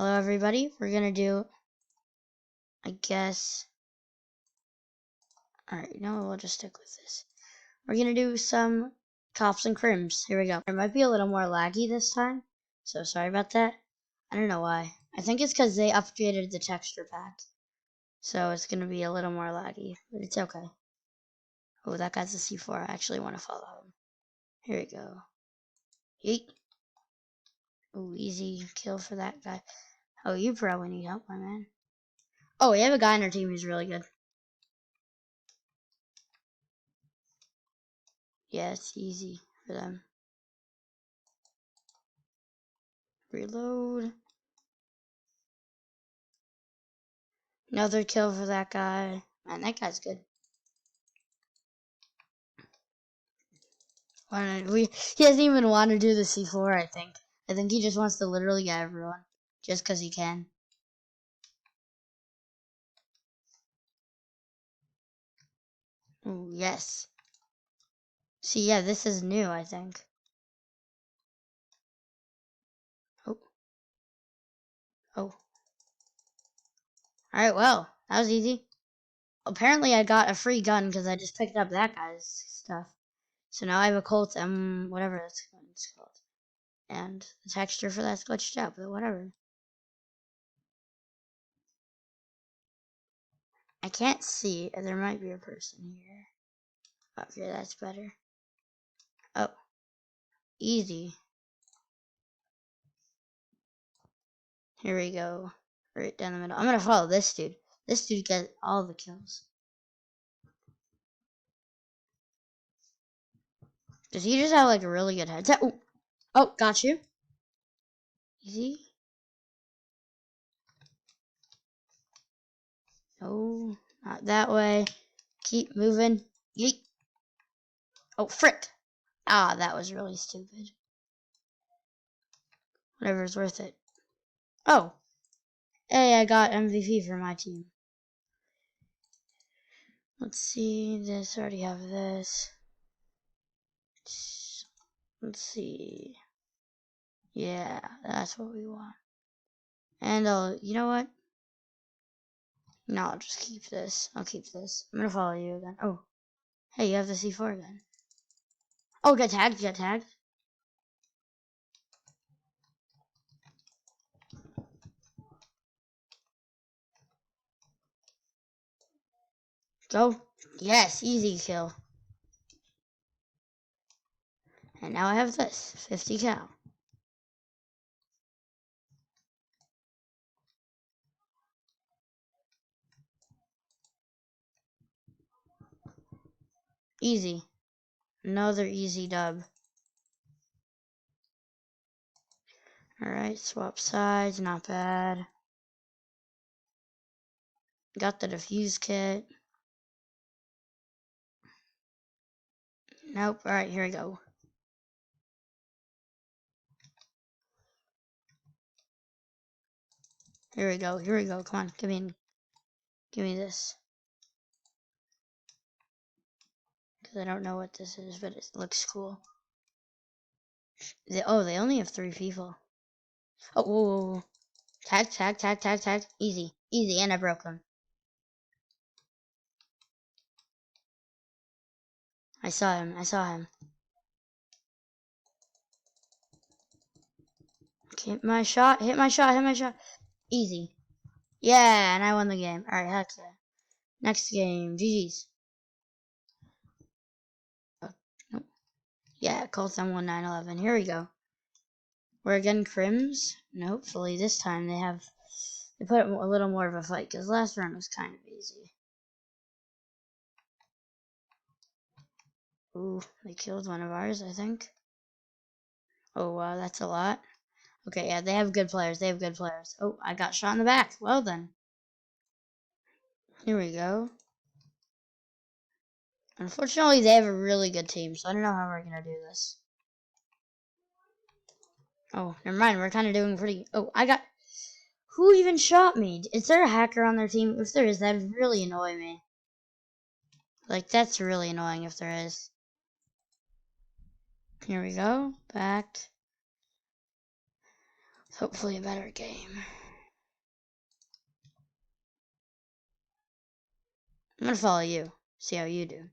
Hello everybody, we're gonna do, I guess, alright, no, we'll just stick with this. We're gonna do some cops and crims. Here we go. It might be a little more laggy this time, so sorry about that. I don't know why. I think it's because they upgraded the texture pack. So it's gonna be a little more laggy, but it's okay. Oh, that guy's a C4, I actually want to follow him. Here we go. Yeet. Oh, easy kill for that guy. Oh, you probably need help, my man. Oh, we have a guy on our team who's really good. Yeah, it's easy for them. Reload. Another kill for that guy. Man, that guy's good. He doesn't even want to do the C4, I think. I think he just wants to literally get everyone. Just because he can. Ooh, yes. See, yeah, this is new, I think. Oh. Oh. Alright, well, that was easy. Apparently I got a free gun because I just picked up that guy's stuff. So now I have a Colt M, whatever it's called. And the texture for that's glitched out, but whatever. I can't see. There might be a person here. Okay, that's better. Oh. Easy. Here we go. Right down the middle. I'm gonna follow this dude. This dude gets all the kills. Does he just have like a really good headset? Oh, oh, got you. Easy. No, not that way. Keep moving. Yeet. Oh, frick. Ah, that was really stupid. Whatever's worth it. Oh. Hey, I got MVP for my team. Let's see. This, already have this. Let's see. Yeah, that's what we want. And you know what? No, I'll just keep this. I'll keep this. I'm gonna follow you again. Oh. Hey, you have the C4 again. Oh, get tagged, get tagged. Go. Yes, easy kill. And now I have this. 50 cal. Easy. Another easy dub. Alright, swap sides, not bad. Got the defuse kit. Nope. Alright, here we go. Here we go. Here we go. Come on, give me this. Because I don't know what this is, but it looks cool. They only have 3 people. Oh, whoa, whoa, whoa. Tag, tag, tag, tag, tag. Easy. Easy, and I broke them. I saw him. I saw him. Hit my shot. Hit my shot. Hit my shot. Easy. Yeah, and I won the game. Alright, heck yeah. Next game. GG's. Oh, nope. Yeah, Colts M1911. Here we go. We're again crims. And hopefully this time they put up a little more of a fight, because last round was kind of easy. Ooh, they killed one of ours, I think. Oh, wow, that's a lot. Okay, yeah, they have good players. They have good players. Oh, I got shot in the back. Well then. Here we go. Unfortunately, they have a really good team, so I don't know how we're going to do this. Oh, never mind. We're kind of doing pretty... Oh, I got... Who even shot me? Is there a hacker on their team? If there is, that would really annoy me. Like, that's really annoying if there is. Here we go. Back. Hopefully a better game. I'm gonna follow you. See how you do.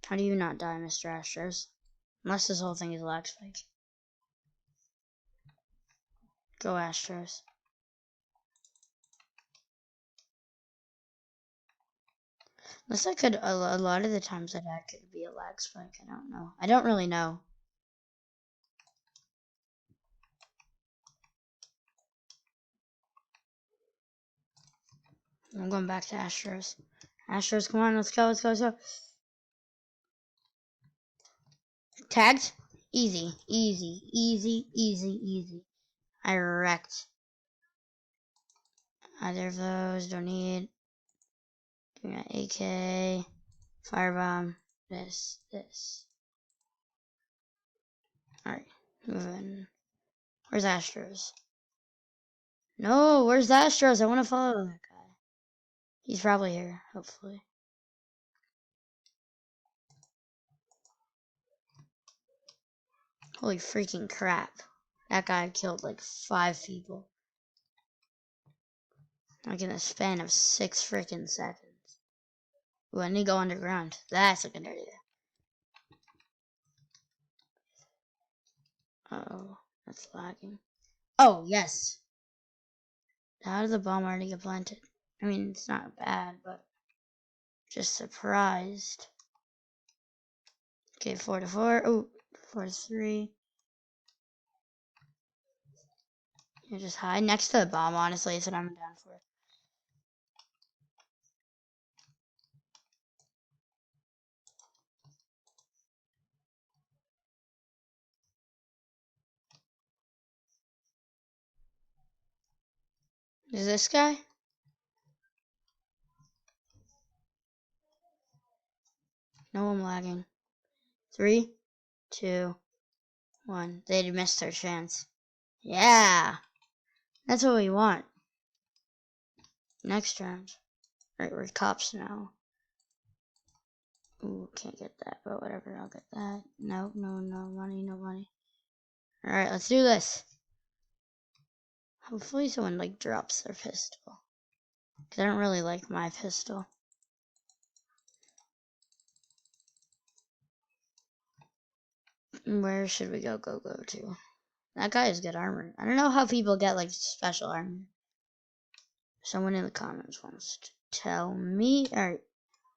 How do you not die, Mr. Astros? Unless this whole thing is lag spike. Go Astros. Unless I could, a lot of the times that could be a lag spike. I don't know. I don't really know. I'm going back to Astros. Astros, come on, let's go, let's go, let's go. Tagged? Easy, easy, easy, easy, easy. I wrecked. Either of those, don't need. Give me an AK. Firebomb. This. Alright, moving. Where's Astros? No, where's Astros? I want to follow that guy. He's probably here, hopefully. Holy freaking crap. That guy killed like 5 people. Like in a span of 6 freaking seconds. Ooh, I need to go underground. That's a good idea. Uh-oh, that's lagging. Oh, yes. How did the bomb already get planted? I mean, it's not bad, but just surprised. Okay, 4 to 4. Oh, 4 to 3. You just hide next to the bomb, honestly, is what I'm down for. Is this guy? No, I'm lagging. 3, 2, 1. They missed their chance. Yeah! That's what we want. Next round. Alright, we're cops now. Ooh, can't get that, but whatever, I'll get that. No money, no money. Alright, let's do this. Hopefully someone, like, drops their pistol. Because I don't really like my pistol. Where should we go to? That guy has good armor. I don't know how people get, like, special armor. Someone in the comments wants to tell me. Alright.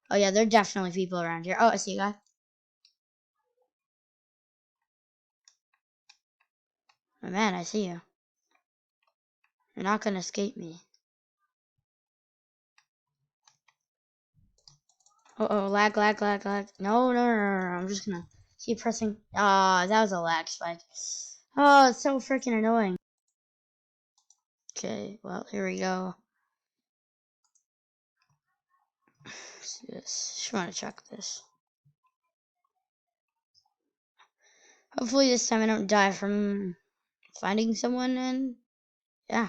Oh, yeah, there are definitely people around here. Oh, I see a guy. Oh, man, I see you. You're not gonna escape me. Oh, lag. No. I'm just gonna keep pressing. Ah, that was a lag spike. Oh, it's so freaking annoying. Okay, well, here we go. Let's do this. Just want to check this. Hopefully this time I don't die from finding someone and, yeah,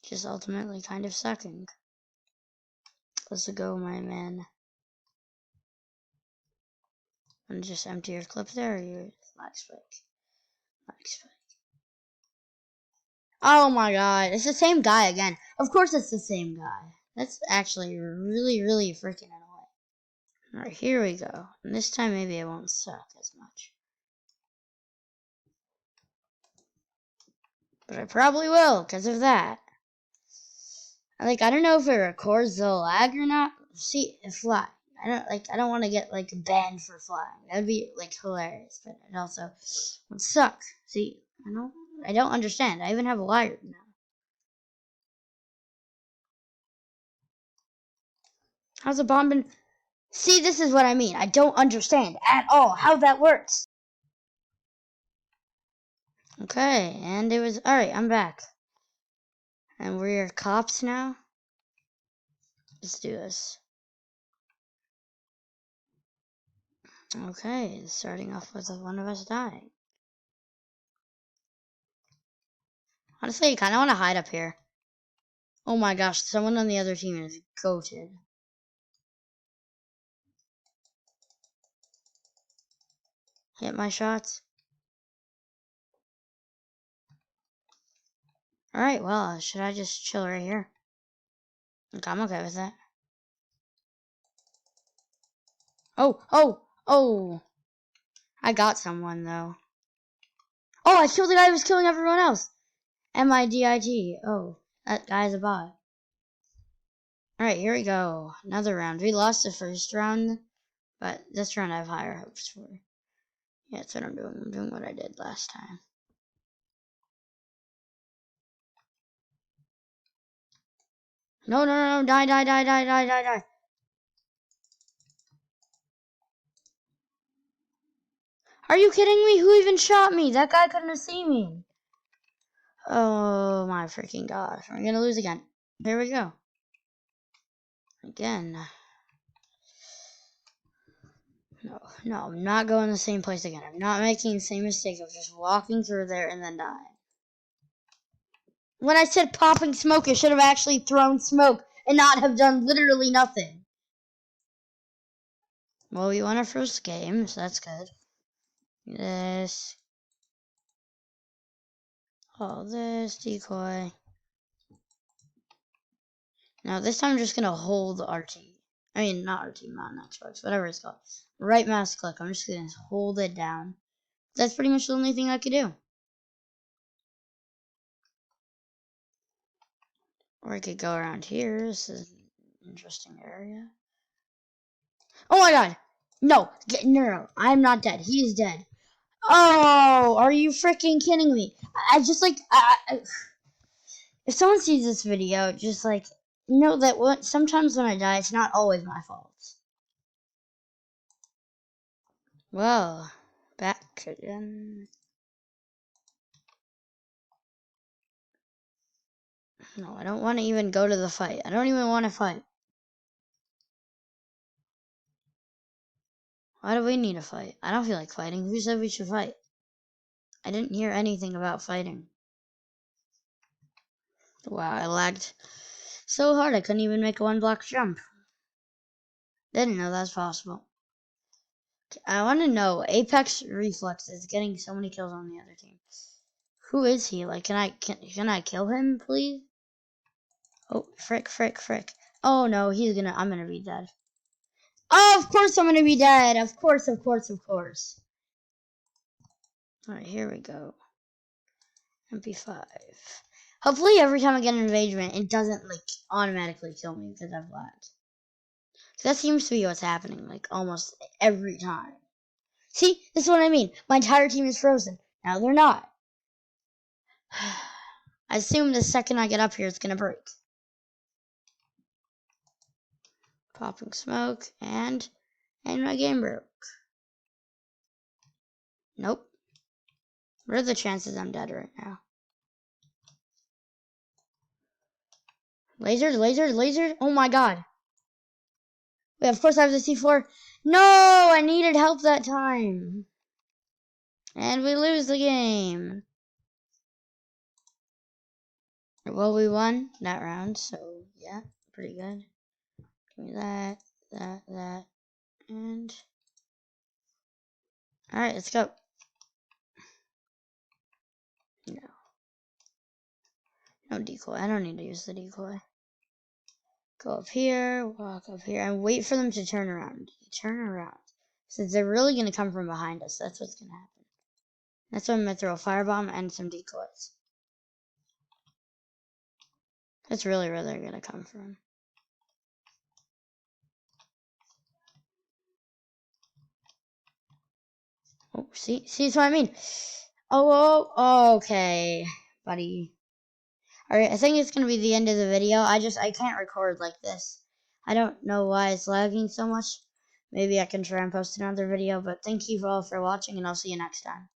just ultimately kind of sucking. Let's go, my man. Want to just empty your clip there, or your lag spike? Oh my god, it's the same guy again. Of course it's the same guy. That's actually really, really freaking annoying. Alright, here we go. And this time maybe it won't suck as much. But I probably will, because of that. Like, I don't know if it records the lag or not. See, fly. I don't want to get, like, banned for flying. That would be, like, hilarious. But it also would suck. See, I don't understand. I even have a wire now. How's a bomb been... See, this is what I mean. I don't understand at all how that works. Okay, and it was... Alright, I'm back. And we're cops now. Let's do this. Okay, starting off with one of us dying. Honestly, I kind of want to hide up here. Oh my gosh, someone on the other team is goated. Hit my shots. Alright, well, should I just chill right here? Okay, I'm okay with that. Oh! I got someone, though. Oh, I killed the guy who was killing everyone else! MIDIT. Oh, that guy's a bot. Alright, here we go. Another round. We lost the first round, but this round I have higher hopes for. Yeah, that's what I'm doing. I'm doing what I did last time. No. Die. Are you kidding me? Who even shot me? That guy couldn't have seen me. Oh my freaking gosh. We're gonna lose again. Here we go. Again. No, I'm not going the same place again. I'm not making the same mistake of just walking through there and then dying. When I said popping smoke, I should have actually thrown smoke and not have done literally nothing. Well, we won our first game, so that's good. This. All this decoy. Now this time I'm just gonna hold RT. I mean, not RT, not on Xbox, whatever it's called. Right mouse click. I'm just gonna hold it down. That's pretty much the only thing I could do. Or I could go around here. This is an interesting area. Oh my god! No! No! I'm not dead. He is dead. Oh! Are you freaking kidding me? I just like... if someone sees this video, just like... know that sometimes when I die, it's not always my fault. Well, back again. No, I don't want to even go to the fight. I don't even want to fight. Why do we need a fight? I don't feel like fighting. Who said we should fight? I didn't hear anything about fighting. Wow, I lagged so hard I couldn't even make a one-block jump. Didn't know that's possible. I want to know, Apex Reflex is getting so many kills on the other team. Who is he? Like, can I kill him, please? Oh, frick. Oh no, I'm gonna be dead. Oh, of course I'm gonna be dead. Of course. Alright, here we go. MP5. Hopefully every time I get an engagement, it doesn't, like, automatically kill me because I've lagged. That seems to be what's happening, like, almost every time. See? This is what I mean. My entire team is frozen. Now they're not. I assume the second I get up here, it's gonna break. Popping smoke, and my game broke. Nope. What are the chances I'm dead right now? Laser. Oh my god. Wait, of course I have the C4. No, I needed help that time. And we lose the game. Well, we won that round, so yeah, pretty good. Give me that, and... Alright, let's go. No decoy. I don't need to use the decoy. Go up here, walk up here, and wait for them to turn around. Turn around. Since they're really going to come from behind us, that's what's going to happen. That's why I'm going to throw a firebomb and some decoys. That's really where they're going to come from. Oh, see what I mean? Oh, okay, buddy. Alright, I think it's going to be the end of the video. I can't record like this. I don't know why it's lagging so much. Maybe I can try and post another video, but thank you all for watching, and I'll see you next time.